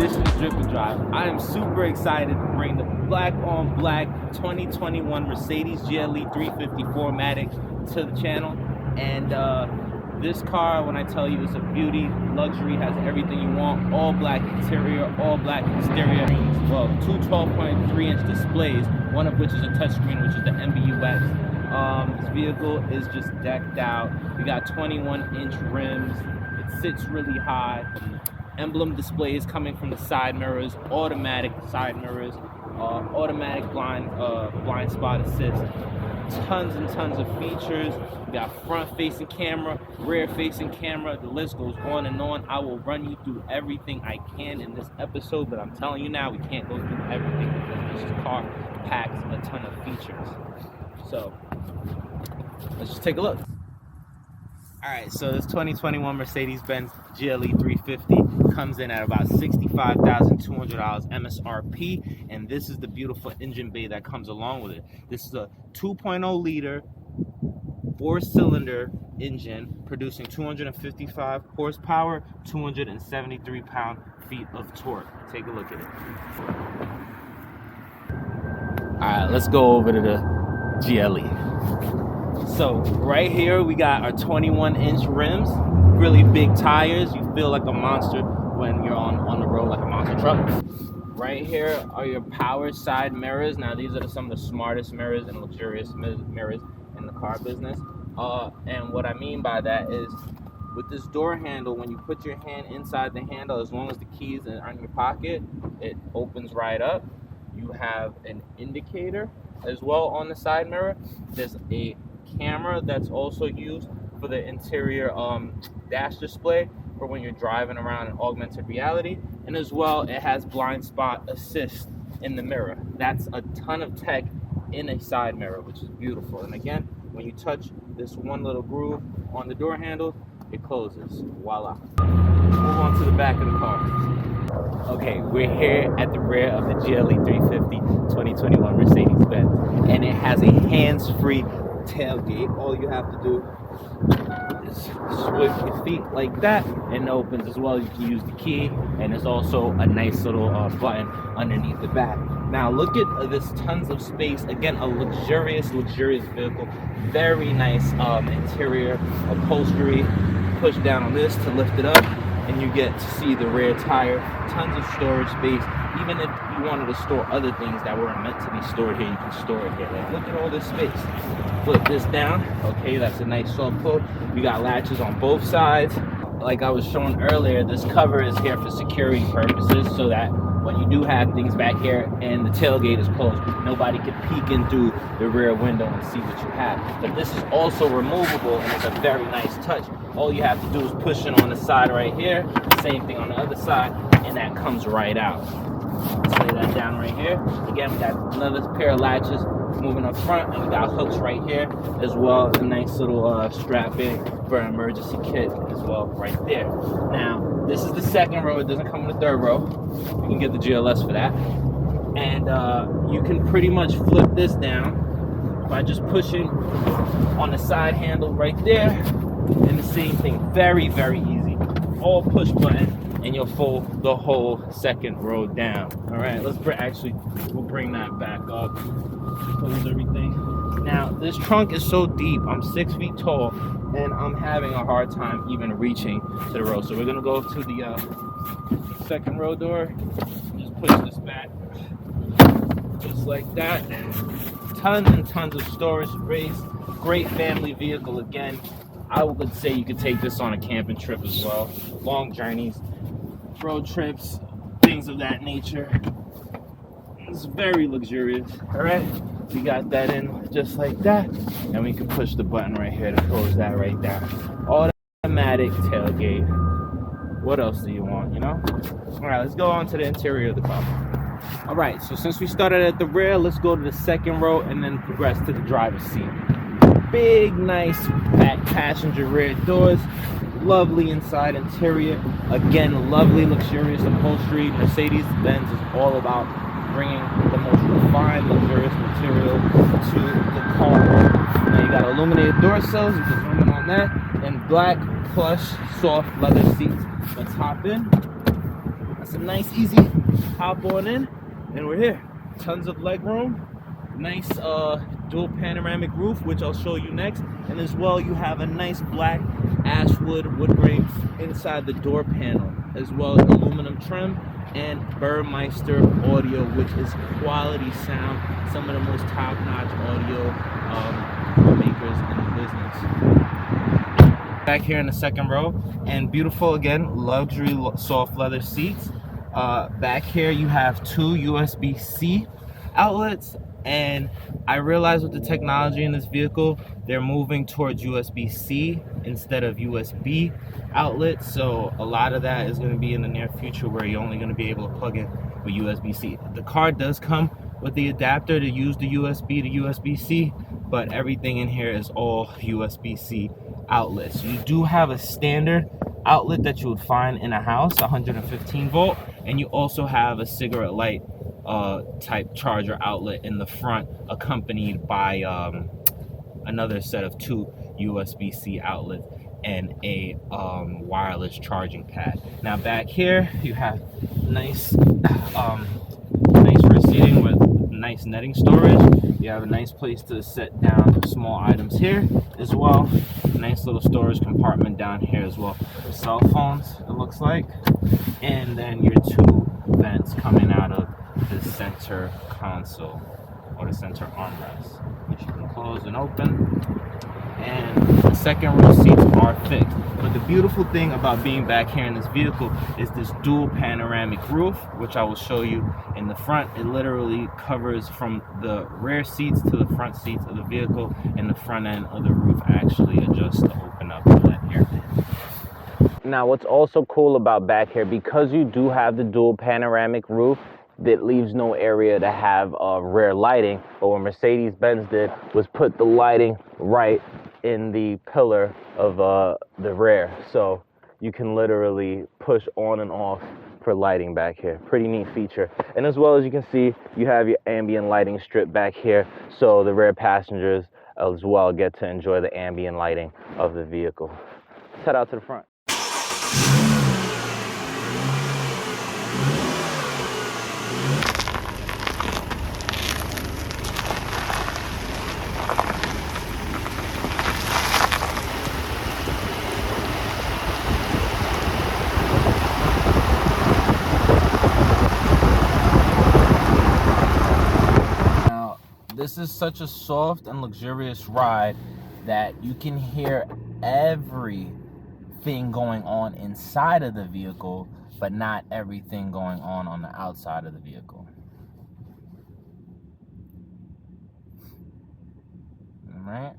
This is Drip and Drive. I am super excited to bring the black on black 2021 Mercedes GLE 350 4MATIC to the channel. And this car, when I tell you, it's a beauty, luxury, has everything you want. All black interior, all black exterior. Well, two 12.3-inch displays, one of which is a touchscreen, which is the MBUX. This vehicle is just decked out. We got 21-inch rims. It sits really high. Emblem displays coming from the side mirrors, automatic side mirrors, automatic blind spot assist, tons and tons of features. We got front-facing camera, rear-facing camera. The list goes on and on. I will run you through everything I can in this episode, but I'm telling you now, we can't go through everything because this car packs a ton of features. So let's just take a look. Alright, so this 2021 Mercedes-Benz GLE 350 comes in at about $65,200 MSRP, and this is the beautiful engine bay that comes along with it. This is a 2.0 liter 4-cylinder engine producing 255 horsepower, 273 pound-feet of torque. Take a look at it. Alright, let's go over to the GLE. So right here we got our 21-inch rims, really big tires. You feel like a monster when you're on the road, like a monster truck. Right here are your power side mirrors. Now these are some of the smartest mirrors and luxurious mirrors in the car business. And what I mean by that is with this door handle, when you put your hand inside the handle, as long as the keys are in your pocket, it opens right up. You have an indicator as well on the side mirror. There's a camera that's also used for the interior dash display for when you're driving around in augmented reality, and as well it has blind spot assist in the mirror. That's a ton of tech in a side mirror, which is beautiful. And again, when you touch this one little groove on the door handle, it closes. Voila. Move on to the back of the car. Okay, we're here at the rear of the GLE 350 2021 Mercedes-Benz, and it has a hands-free tailgate. All you have to do is swipe your feet like that and it opens as well. You can use the key, and there's also a nice little button underneath the back. Now look at this, tons of space. Again, a luxurious vehicle. Very nice interior upholstery. Push down on this to lift it up and you get to see the rear tire. Tons of storage space. Even if you wanted to store other things that weren't meant to be stored here, you can store it here. Like, look at all this space. Flip this down. Okay, that's a nice soft close. We got latches on both sides. Like I was showing earlier, this cover is here for security purposes, so that when you do have things back here and the tailgate is closed, nobody can peek in through the rear window and see what you have. But this is also removable, and it's a very nice touch. All you have to do is push it on the side right here. Same thing on the other side, and that comes right out. Let's lay that down right here. Again, we got another pair of latches moving up front, and we got hooks right here, as well as a nice little strap in for an emergency kit as well right there. Now, this is the second row. It doesn't come in the third row. You can get the GLS for that. And you can pretty much flip this down by just pushing on the side handle right there. And the same thing, very, very easy. All push button, and you'll fold the whole second row down. All right, we'll bring that back up. Close everything. Now, this trunk is so deep. I'm 6 feet tall, and I'm having a hard time even reaching to the row. So we're gonna go to the second row door. Just push this back, just like that. Tons and tons of storage space. Great family vehicle. Again, I would say you could take this on a camping trip as well. Long journeys, road trips, things of that nature. It's very luxurious. All right, we got that in just like that, and we can push the button right here to close that right down. Automatic tailgate. What else do you want, you know? All right, let's go on to the interior of the car. All right, so since we started at the rear, let's go to the second row and then progress to the driver's seat. Big, nice passenger rear doors. Lovely inside interior. Again, lovely, luxurious upholstery. Mercedes-Benz is all about bringing the most refined, luxurious material to the car. Now you got illuminated door sills. You can zoom in on that. And black, plush, soft leather seats. Let's hop in. It's a nice, easy hop on in, and we're here. Tons of leg room. Nice dual panoramic roof, which I'll show you next. And as well, you have a nice black ashwood wood grain inside the door panel, as well as aluminum trim and Burmeister audio, which is quality sound. Some of the most top-notch audio makers in the business. Back here in the second row, and beautiful again, luxury soft leather seats. Back here you have two USB-C outlets, and I realize with the technology in this vehicle, they're moving towards USB-C instead of USB outlets. So a lot of that is going to be in the near future where you're only going to be able to plug in with USB-C. The car does come with the adapter to use the USB to USB-C, but everything in here is all USB-C outlets. You do have a standard outlet that you would find in a house, 115 volt, and you also have a cigarette light type charger outlet in the front, accompanied by another set of two USB-C outlets and a wireless charging pad. Now back here you have nice rear seating with nice netting storage. You have a nice place to set down small items here as well. Nice little storage compartment down here as well for cell phones, it looks like. And then your two vents coming out of the center console or the center armrest, which you can close and open. And the second row seats are fixed. But the beautiful thing about being back here in this vehicle is this dual panoramic roof, which I will show you in the front. It literally covers from the rear seats to the front seats of the vehicle, and the front end of the roof actually adjusts to open up and let air in. Now what's also cool about back here, because you do have the dual panoramic roof, that leaves no area to have rear lighting. But what Mercedes-Benz did was put the lighting right in the pillar of the rear, so you can literally push on and off for lighting back here. Pretty neat feature. And as well, as you can see, you have your ambient lighting strip back here, so the rear passengers as well get to enjoy the ambient lighting of the vehicle. Let's head out to the front. This is such a soft and luxurious ride that you can hear everything going on inside of the vehicle, but not everything going on the outside of the vehicle. All right.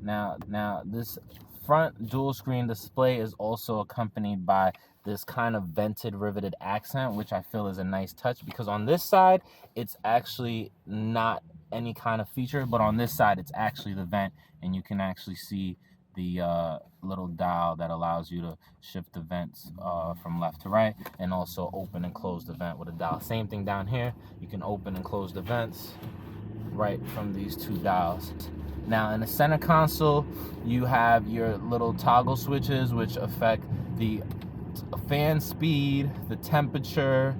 Now this front dual screen display is also accompanied by this kind of vented riveted accent, which I feel is a nice touch, because on this side it's actually not any kind of feature, but on this side it's actually the vent, and you can actually see the little dial that allows you to shift the vents from left to right, and also open and close the vent with a dial. Same thing down here, you can open and close the vents right from these two dials. Now in the center console you have your little toggle switches, which affect the fan speed, the temperature,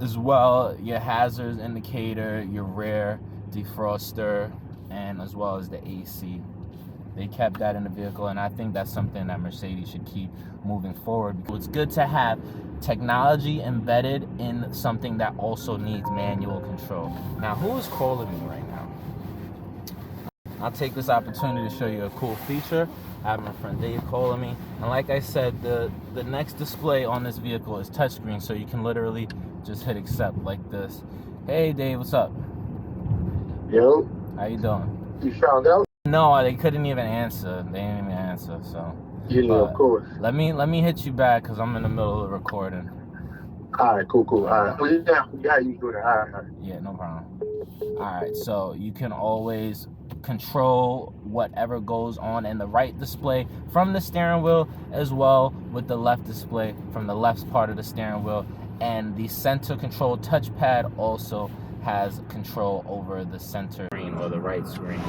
as well your hazards indicator, your rear defroster, and as well as the AC. They kept that in the vehicle, and I think that's something that Mercedes should keep moving forward, because it's good to have technology embedded in something that also needs manual control. Now, who is calling me right now? I'll take this opportunity to show you a cool feature. I have my friend Dave calling me, and like I said, the next display on this vehicle is touchscreen, so you can literally just hit accept like this. Hey Dave, what's up? Yo. How you doing? You found out? No, they couldn't even answer. They didn't even answer, so. Yeah, of course. Let me hit you back, because I'm in the middle of recording. All right, cool. All right. Well, yeah, you doing it. All right. Yeah, no problem. All right, so you can always control whatever goes on in the right display from the steering wheel, as well with the left display from the left part of the steering wheel, and the center control touchpad also has control over the center screen or the right screen.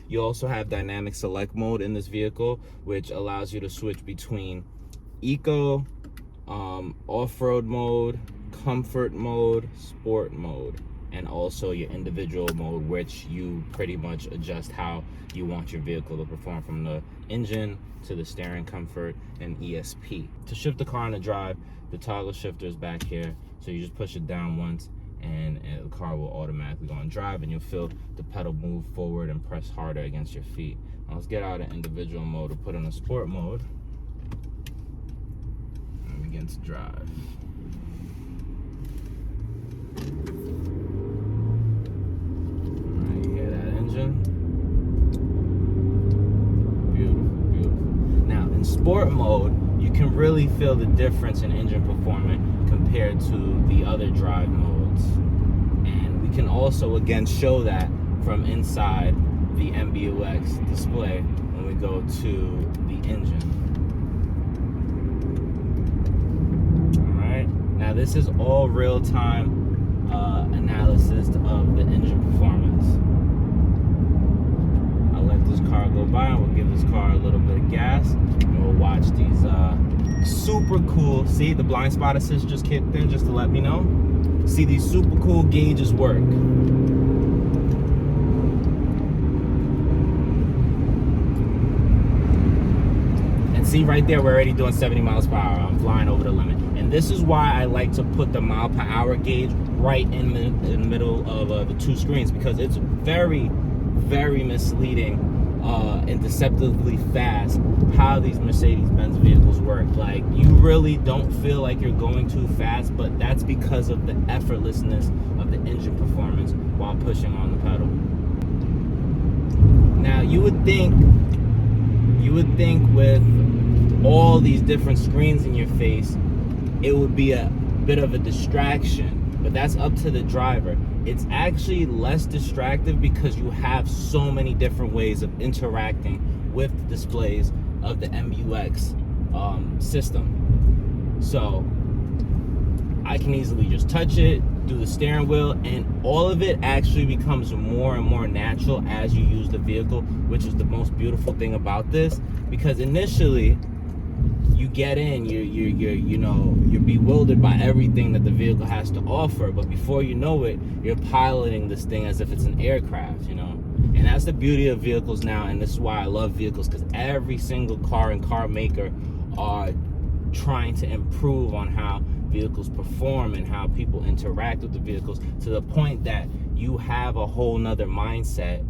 You also have dynamic select mode in this vehicle, which allows you to switch between eco, off-road mode, comfort mode, sport mode, and also your individual mode, which you pretty much adjust how you want your vehicle to perform, from the engine to the steering comfort and ESP. To shift the car on the drive, the toggle shifter is back here, so you just push it down once and the car will automatically go on drive, and you'll feel the pedal move forward and press harder against your feet. Now let's get out of individual mode and put on a sport mode and begin to drive. Alright, you hear that engine? Beautiful, beautiful. Now in sport mode, you can really feel the difference in engine performance compared to the other drive modes. And we can also again show that from inside the MBUX display when we go to the engine. Alright, now this is all real-time analysis of the engine performance. I'll let this car go by and we'll give this car a little bit of gas, and we'll watch these super cool, see the blind spot assist just kicked in just to let me know. See these super cool gauges work. And see right there, we're already doing 70 miles per hour. I'm flying over the limit. And this is why I like to put the mile per hour gauge right in the middle of the two screens, because it's very, very misleading and deceptively fast how these Mercedes-Benz vehicles work. Like, you really don't feel like you're going too fast, but that's because of the effortlessness of the engine performance while pushing on the pedal. Now you would think with all these different screens in your face, it would be a bit of a distraction, but that's up to the driver. It's actually less distractive because you have so many different ways of interacting with the displays of the MBUX system. So I can easily just touch it, do the steering wheel, and all of it actually becomes more and more natural as you use the vehicle, which is the most beautiful thing about this, because initially you get in, you're bewildered by everything that the vehicle has to offer, but before you know it, you're piloting this thing as if it's an aircraft, and that's the beauty of vehicles now. And this is why I love vehicles, because every single car and car maker are trying to improve on how vehicles perform and how people interact with the vehicles, to the point that you have a whole nother mindset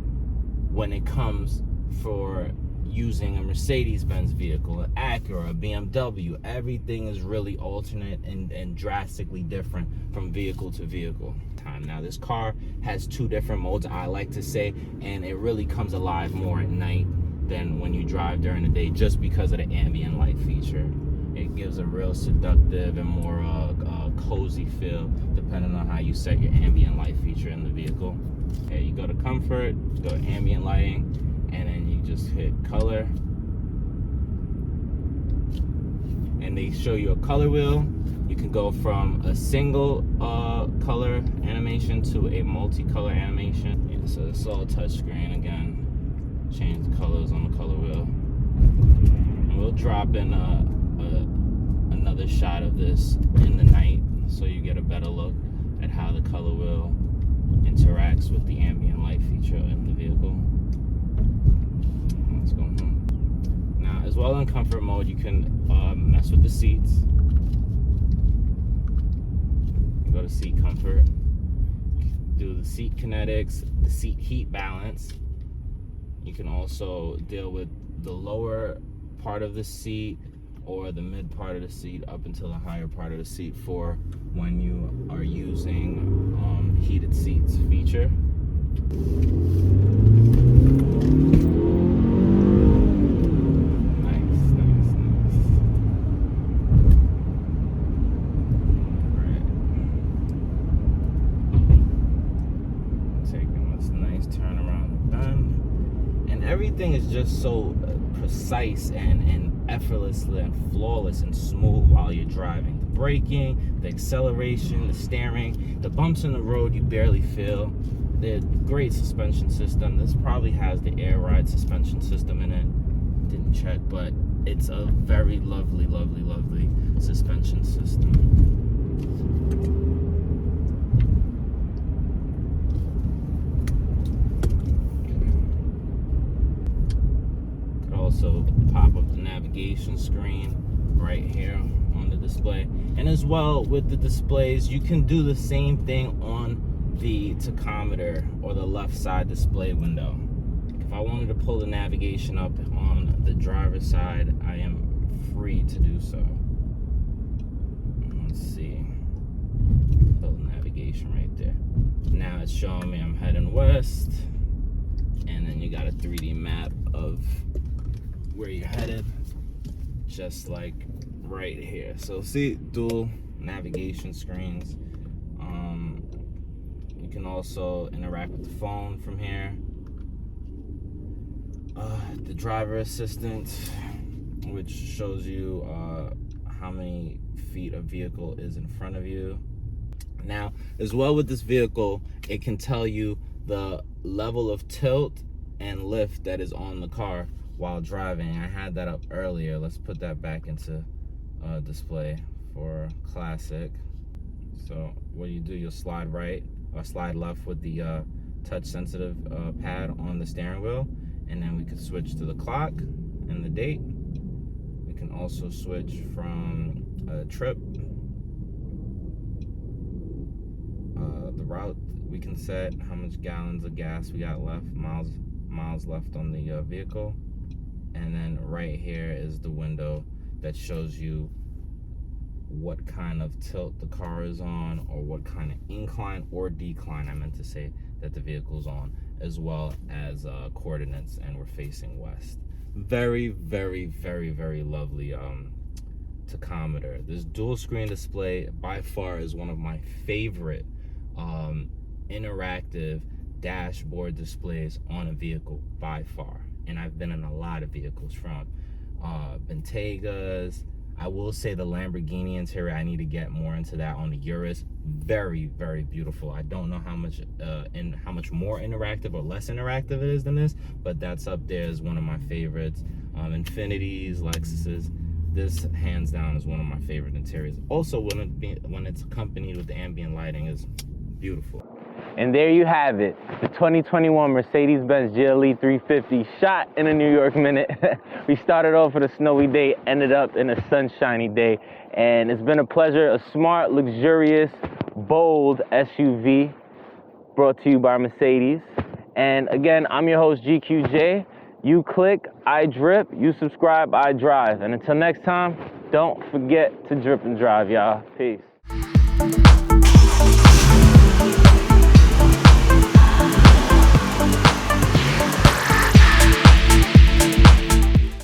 when it comes for using a Mercedes-Benz vehicle, an Acura, a BMW. Everything is really alternate and drastically different from vehicle to vehicle. Now this car has two different modes, I like to say, and it really comes alive more at night than when you drive during the day, just because of the ambient light feature. It gives a real seductive and more cozy feel depending on how you set your ambient light feature in the vehicle. Okay, you go to comfort, go to ambient lighting, and then you just hit color, and they show you a color wheel. You can go from a single color animation to a multicolor animation. Yeah, so it's all touchscreen again. Change the colors on the color wheel, and we'll drop in another shot of this in the night so you get a better look at how the color wheel interacts with the ambient light feature in the vehicle. Let's go home. Now, as well, in comfort mode, you can mess with the seats. You go to seat comfort, do the seat kinetics, the seat heat balance. You can also deal with the lower part of the seat or the mid part of the seat up until the higher part of the seat for when you are using heated seats feature. Everything is just so precise and effortless and flawless and smooth while you're driving. The braking, the acceleration, the steering, the bumps in the road you barely feel. They're great suspension system. This probably has the air ride suspension system in it. Didn't check, but it's a very lovely, lovely, lovely suspension system. Could also pop up the navigation screen right here on the display. And as well with the displays, you can do the same thing on the tachometer or the left side display window. If I wanted to pull the navigation up on the driver's side, I am free to do so. Let's see. Pull the navigation right there. Now it's showing me I'm heading west, and then you got a 3D map of where you're headed, just like right here. So see, dual navigation screens. You can also interact with the phone from here. The driver assistant, which shows you how many feet a vehicle is in front of you. Now, as well with this vehicle, it can tell you the level of tilt and lift that is on the car while driving. I had that up earlier. Let's put that back into display for classic. So what you do, you'll slide right or slide left with the touch sensitive pad on the steering wheel, and then we can switch to the clock and the date. We can also switch from a trip, the route. We can set how much gallons of gas we got left, miles left on the vehicle. And then right here is the window that shows you what kind of tilt the car is on, or what kind of incline or decline, I meant to say, that the vehicle's on, as well as coordinates, and we're facing west. Very, very, very, very lovely tachometer. This dual screen display by far is one of my favorite interactive dashboard displays on a vehicle by far. And I've been in a lot of vehicles, from Bentegas. I will say the Lamborghini interior, I need to get more into that on the Urus. Very, very beautiful. I don't know how much more interactive or less interactive it is than this, but that's up there as one of my favorites. Infinitis, Lexuses. This hands down is one of my favorite interiors. Also, when it's accompanied with the ambient lighting, is beautiful. And there you have it, the 2021 Mercedes-Benz GLE 350 shot in a New York minute. We started off with a snowy day, ended up in a sunshiny day, and it's been a pleasure. A smart, luxurious, bold SUV brought to you by Mercedes. And again, I'm your host, GQJ. You click, I drip. You subscribe, I drive. And until next time, don't forget to drip and drive, y'all. Peace.